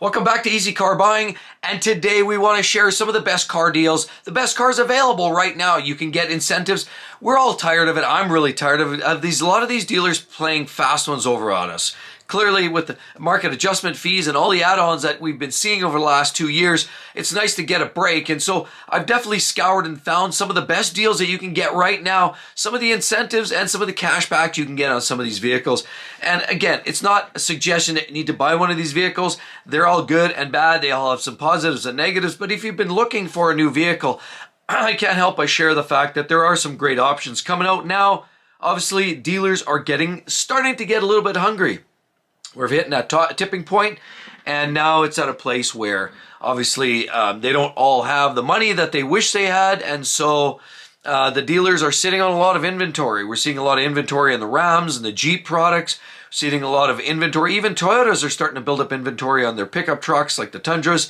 Welcome back to Easy Car Buying, and today we want to share some of the best car deals, the best cars available right now. You can get incentives. We're all tired of it. I'm really tired of a lot of these dealers playing fast ones over on us. Clearly, with the market adjustment fees and all the add-ons that we've been seeing over the last 2 years, it's nice to get a break. And so I've definitely scoured and found some of the best deals that you can get right now, some of the incentives and some of the cash back you can get on some of these vehicles. And again, it's not a suggestion that you need to buy one of these vehicles. They're all good and bad. They all have some positives and negatives. But if you've been looking for a new vehicle, I can't help but share the fact that there are some great options coming out now. Obviously, dealers are starting to get a little bit hungry. We're hitting that tipping point, and now it's at a place where obviously they don't all have the money that they wish they had, and so the dealers are sitting on a lot of inventory. We're seeing a lot of inventory in the Rams and the Jeep products, seeing a lot of inventory. Even Toyotas are starting to build up inventory on their pickup trucks like the Tundras,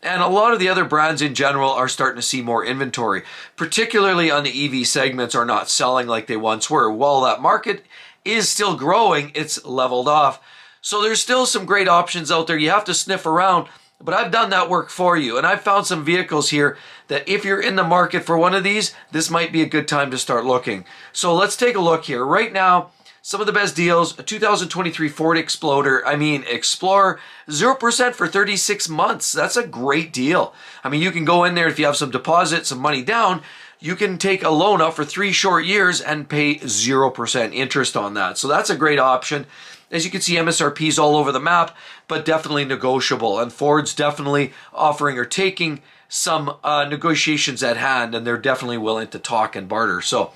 and a lot of the other brands in general are starting to see more inventory, particularly on the EV segments are not selling like they once were. While that market is still growing, it's leveled off. So there's still some great options out there. You have to sniff around, but I've done that work for you. And I've found some vehicles here that if you're in the market for one of these, this might be a good time to start looking. So let's take a look here. Right now, some of the best deals, a 2023 Ford Explorer, 0% for 36 months. That's a great deal. You can go in there if you have some deposit, some money down, you can take a loan out for 3 short years and pay 0% interest on that. So that's a great option. As you can see, MSRP's all over the map, but definitely negotiable. And Ford's definitely offering or taking some negotiations at hand, and they're definitely willing to talk and barter. So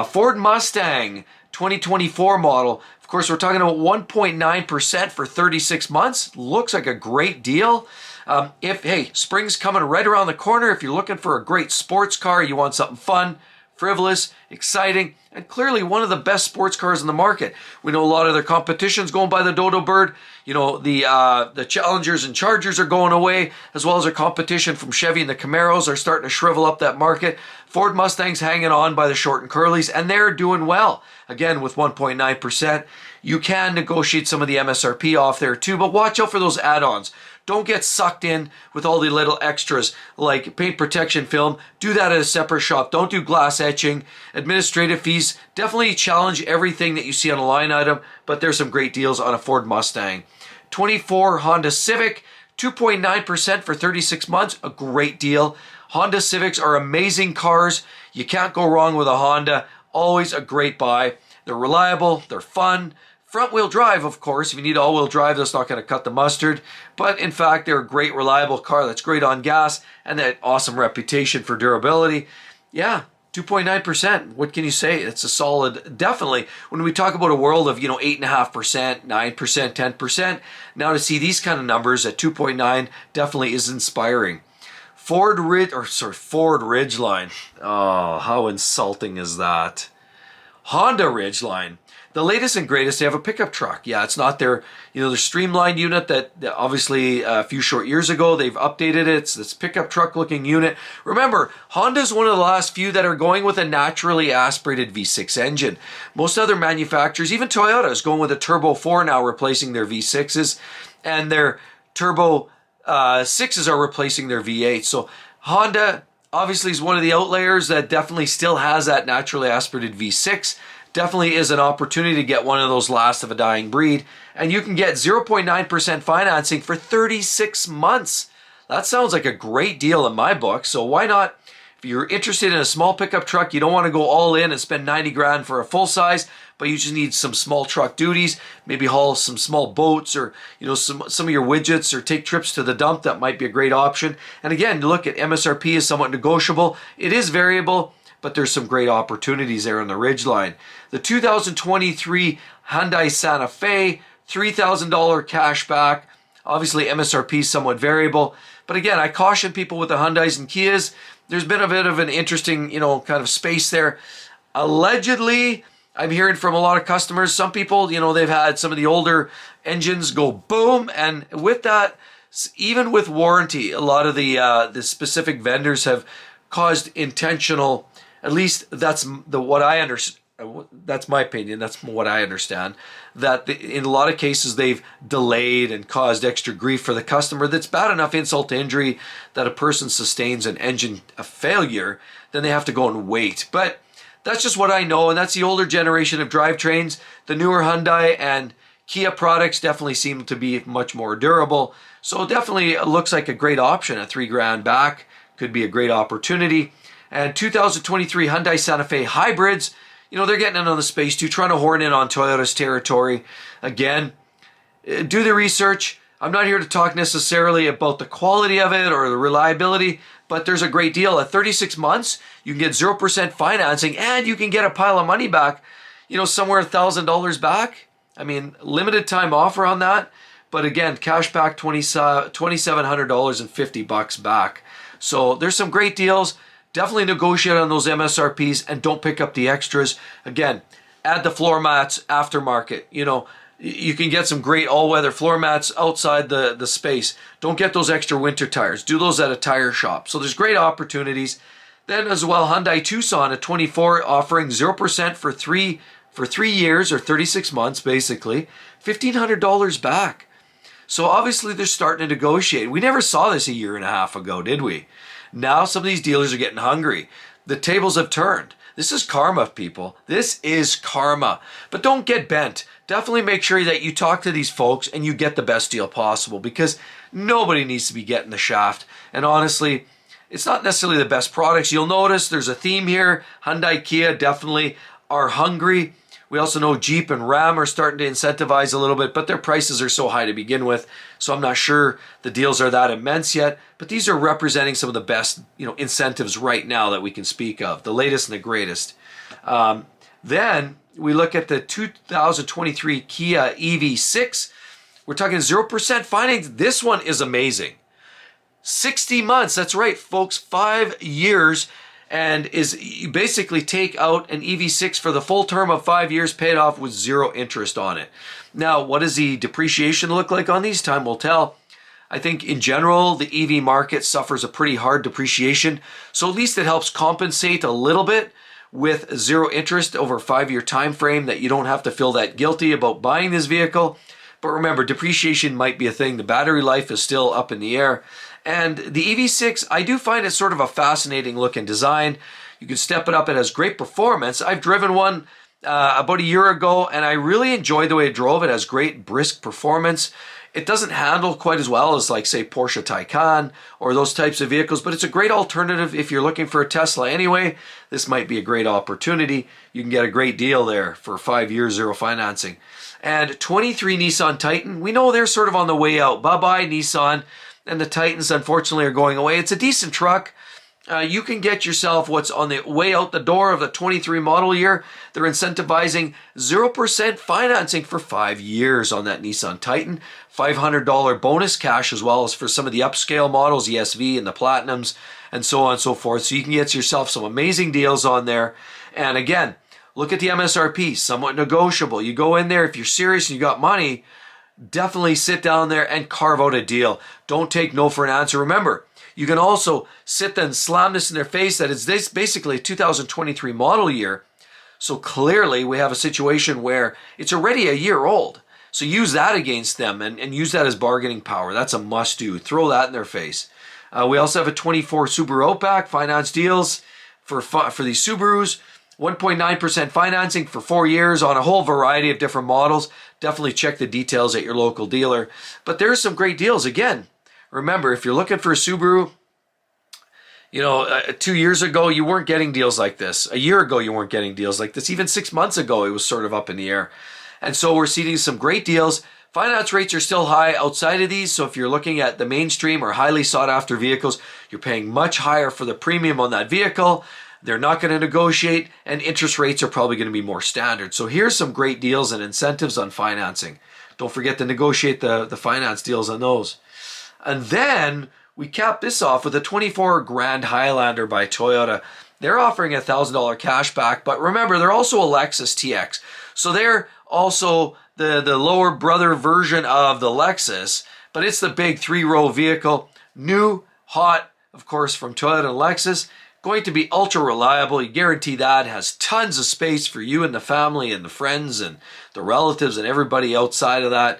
Ford Mustang 2024 model. Of course, we're talking about 1.9% for 36 months. Looks like a great deal. Spring's coming right around the corner. If you're looking for a great sports car, you want something fun, frivolous, exciting, and clearly one of the best sports cars in the market. We know a lot of their competition's going by the Dodo Bird. You know, the Challengers and Chargers are going away, as well as their competition from Chevy and the Camaros are starting to shrivel up that market. Ford Mustang's hanging on by the short and curlies, and they're doing well. Again, with 1.9%, you can negotiate some of the MSRP off there too, but watch out for those add-ons. Don't get sucked in with all the little extras like paint protection film. Do that at a separate shop. Don't do glass etching. Administrative fees. Definitely challenge everything that you see on a line item, but there's some great deals on a Ford Mustang. 24 Honda Civic, 2.9% for 36 months. A great deal. Honda Civics are amazing cars. You can't go wrong with a Honda. Always a great buy. They're reliable. They're fun. Front-wheel drive, of course. If you need all-wheel drive, that's not going to cut the mustard. But in fact, they're a great, reliable car that's great on gas and that awesome reputation for durability. Yeah, 2.9%. What can you say? It's a solid, definitely. When we talk about a world of 8.5%, 9%, 10%, now to see these kind of numbers at 2.9 definitely is inspiring. Ford Ridgeline. Oh, how insulting is that? Honda Ridgeline. The latest and greatest, they have a pickup truck. Yeah, it's not their streamlined unit that obviously a few short years ago they've updated it. It's this pickup truck looking unit. Remember, Honda's one of the last few that are going with a naturally aspirated V6 engine. Most other manufacturers, even Toyota, is going with a Turbo 4 now, replacing their V6s, and their Turbo 6s are replacing their V8. So Honda obviously is one of the outliers that definitely still has that naturally aspirated V6. Definitely is an opportunity to get one of those last of a dying breed. And you can get 0.9% financing for 36 months. That sounds like a great deal in my book. So why not? If you're interested in a small pickup truck, you don't want to go all in and spend 90 grand for a full size, but you just need some small truck duties, maybe haul some small boats or some of your widgets or take trips to the dump. That might be a great option. And again, look at MSRP is somewhat negotiable. It is variable, but there's some great opportunities there on the Ridgeline. The 2023 Hyundai Santa Fe, $3,000 cash back. Obviously, MSRP is somewhat variable. But again, I caution people with the Hyundais and Kias. There's been a bit of an interesting, kind of space there. Allegedly, I'm hearing from a lot of customers, some people, they've had some of the older engines go boom. And with that, even with warranty, a lot of the specific vendors have caused intentional, at least that's what I that's my opinion, that's what I understand, that in a lot of cases they've delayed and caused extra grief for the customer. That's bad enough insult to injury that a person sustains an engine failure, then they have to go and wait. But that's just what I know, and that's the older generation of drivetrains. The newer Hyundai and Kia products definitely seem to be much more durable. So definitely it looks like a great option at $3,000 back. Could be a great opportunity. And 2023 Hyundai Santa Fe hybrids, you know, they're getting in on the space too, trying to horn in on Toyota's territory. Again, do the research. I'm not here to talk necessarily about the quality of it or the reliability, but there's a great deal. At 36 months, you can get 0% financing and you can get a pile of money back, you know, somewhere $1,000 back. I mean, limited time offer on that. But again, cash back $2,700 and $50 back. So there's some great deals. Definitely negotiate on those MSRPs and don't pick up the extras. Again, add the floor mats aftermarket. You know, you can get some great all-weather floor mats outside the space. Don't get those extra winter tires. Do those at a tire shop. So there's great opportunities. Then as well, Hyundai Tucson at 24 offering 0% for 3 years or 36 months basically. $1,500 back. So obviously they're starting to negotiate. We never saw this a year and a half ago, did we? Now some of these dealers are getting hungry. The tables have turned. This is karma, people. This is karma. But don't get bent. Definitely make sure that you talk to these folks and you get the best deal possible, because nobody needs to be getting the shaft. And honestly, it's not necessarily the best products. You'll notice there's a theme here. Hyundai, Kia definitely are hungry. We also know Jeep and Ram are starting to incentivize a little bit, but their prices are so high to begin with. So I'm not sure the deals are that immense yet, but these are representing some of the best, you know, incentives right now that we can speak of, the latest and the greatest. Then we look at the 2023 Kia EV6. We're talking 0% financing. This one is amazing. 60 months, that's right, folks, 5 years. And is you basically take out an EV6 for the full term of 5 years, paid off with 0 interest on it. Now, what does the depreciation look like on these? Time will tell. I think in general, the EV market suffers a pretty hard depreciation. So at least it helps compensate a little bit with 0 interest over a 5-year time frame, that you don't have to feel that guilty about buying this vehicle. But remember, depreciation might be a thing. The battery life is still up in the air. And the EV6, I do find it sort of a fascinating looking design. You can step it up. It has great performance. I've driven one about a year ago, and I really enjoyed the way it drove. It has great brisk performance. It doesn't handle quite as well as, like, say, Porsche Taycan or those types of vehicles, but it's a great alternative if you're looking for a Tesla anyway. This might be a great opportunity. You can get a great deal there for 5 years, 0 financing. And 23 Nissan Titan, we know they're sort of on the way out. Bye-bye, Nissan. And the Titans, unfortunately, are going away. It's a decent truck. You can get yourself what's on the way out the door of the 23 model year. They're incentivizing 0% financing for 5 years on that Nissan Titan. $500 bonus cash, as well as for some of the upscale models, ESV and the Platinums, and so on and so forth. So you can get yourself some amazing deals on there. And again, look at the MSRP, somewhat negotiable. You go in there, if you're serious and you got money, definitely sit down there and carve out a deal. Don't take no for an answer. Remember, you can also sit there and slam this in their face that it's this basically a 2023 model year. So clearly we have a situation where it's already a year old. So use that against them and use that as bargaining power. That's a must do. Throw that in their face. We also have a 24 Subaru Outback finance deals for these Subarus. 1.9% financing for 4 years on a whole variety of different models. Definitely check the details at your local dealer. But there's some great deals. Again, remember, if you're looking for a Subaru, you know, 2 years ago, you weren't getting deals like this. A year ago, you weren't getting deals like this. Even 6 months ago, it was sort of up in the air. And so we're seeing some great deals. Finance rates are still high outside of these. So if you're looking at the mainstream or highly sought after vehicles, you're paying much higher for the premium on that vehicle. They're not going to negotiate, and interest rates are probably going to be more standard. So here's some great deals and incentives on financing. Don't forget to negotiate the finance deals on those. And then we cap this off with a 24 Grand Highlander by Toyota. They're offering $1,000 cash back, but remember, they're also a Lexus TX. So they're also the lower brother version of the Lexus, but it's the big 3-row vehicle. New, hot, of course, from Toyota and Lexus. going to be ultra reliable. You guarantee that. It has tons of space for you and the family and the friends and the relatives and everybody outside of that.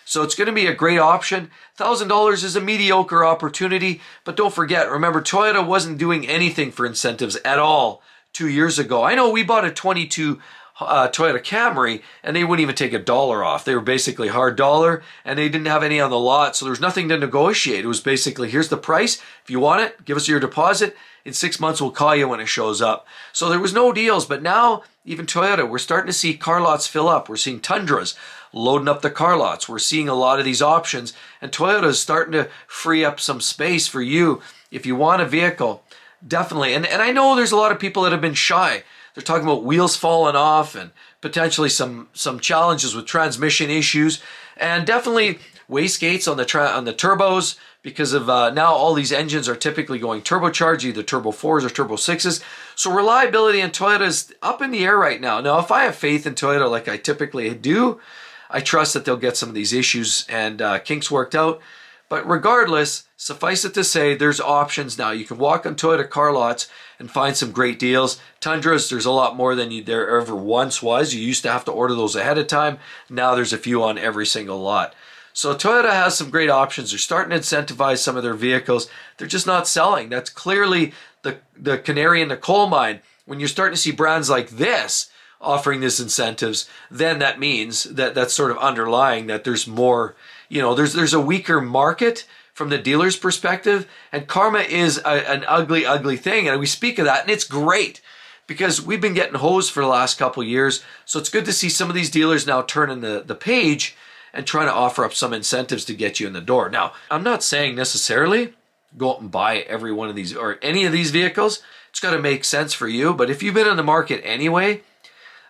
So it's going to be a great option. $1,000 is a mediocre opportunity, but don't forget, remember, Toyota wasn't doing anything for incentives at all 2 years ago. I know we bought a 22 Toyota Camry and they wouldn't even take $1 off. They were basically hard dollar and they didn't have any on the lot, so there was nothing to negotiate. It was basically, here's the price. If you want it, give us your deposit. In 6 months, we'll call you when it shows up. So there was no deals, but now even Toyota, we're starting to see car lots fill up. We're seeing Tundras loading up the car lots. We're seeing a lot of these options, and Toyota is starting to free up some space for you if you want a vehicle. Definitely. And I know there's a lot of people that have been shy. They're talking about wheels falling off and potentially some challenges with transmission issues, and definitely wastegates on the turbos, because of now all these engines are typically going turbocharged, either turbo 4s or turbo 6s. So reliability in Toyota is up in the air right now. Now, if I have faith in Toyota like I typically do, I trust that they'll get some of these issues and kinks worked out. But regardless, suffice it to say, there's options now. You can walk on Toyota car lots and find some great deals. Tundras, there's a lot more than there ever once was. You used to have to order those ahead of time. Now there's a few on every single lot. So Toyota has some great options. They're starting to incentivize some of their vehicles. They're just not selling. That's clearly the canary in the coal mine. When you're starting to see brands like this offering these incentives, then that means that that's sort of underlying that there's more, there's a weaker market from the dealer's perspective. And karma is an ugly, ugly thing. And we speak of that, and it's great because we've been getting hosed for the last couple of years. So it's good to see some of these dealers now turning the page and trying to offer up some incentives to get you in the door. Now, I'm not saying necessarily go out and buy every one of these or any of these vehicles. It's got to make sense for you. But if you've been in the market anyway,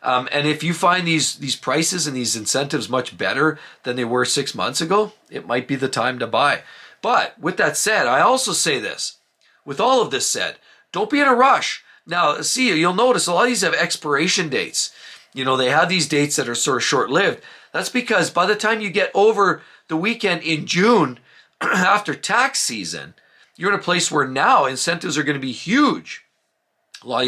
and if you find these prices and these incentives much better than they were 6 months ago, it might be the time to buy. But with that said, I also say this. With all of this said, don't be in a rush. Now, you'll notice a lot of these have expiration dates. They have these dates that are sort of short-lived. That's because by the time you get over the weekend in June, after tax season, you're in a place where now incentives are going to be huge. A lot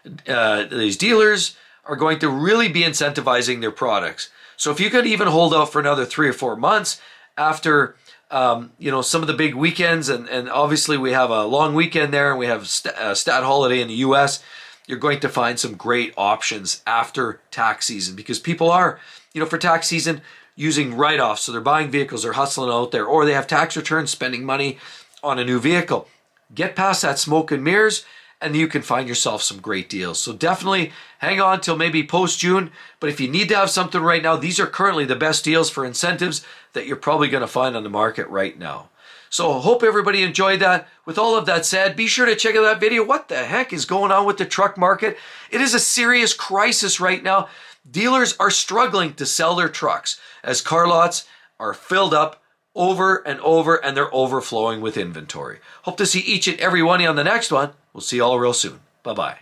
of these dealers are going to really be incentivizing their products. So if you could even hold out for another 3 or 4 months after some of the big weekends, and obviously we have a long weekend there, and we have stat holiday in the US, you're going to find some great options after tax season, because people are, for tax season, using write-offs. So they're buying vehicles, they're hustling out there, or they have tax returns, spending money on a new vehicle. Get past that smoke and mirrors, and you can find yourself some great deals. So definitely hang on till maybe post-June. But if you need to have something right now, these are currently the best deals for incentives that you're probably going to find on the market right now. So I hope everybody enjoyed that. With all of that said, be sure to check out that video. What the heck is going on with the truck market? It is a serious crisis right now. Dealers are struggling to sell their trucks as car lots are filled up over and over, and they're overflowing with inventory. Hope to see each and every one of you on the next one. We'll see you all real soon. Bye-bye.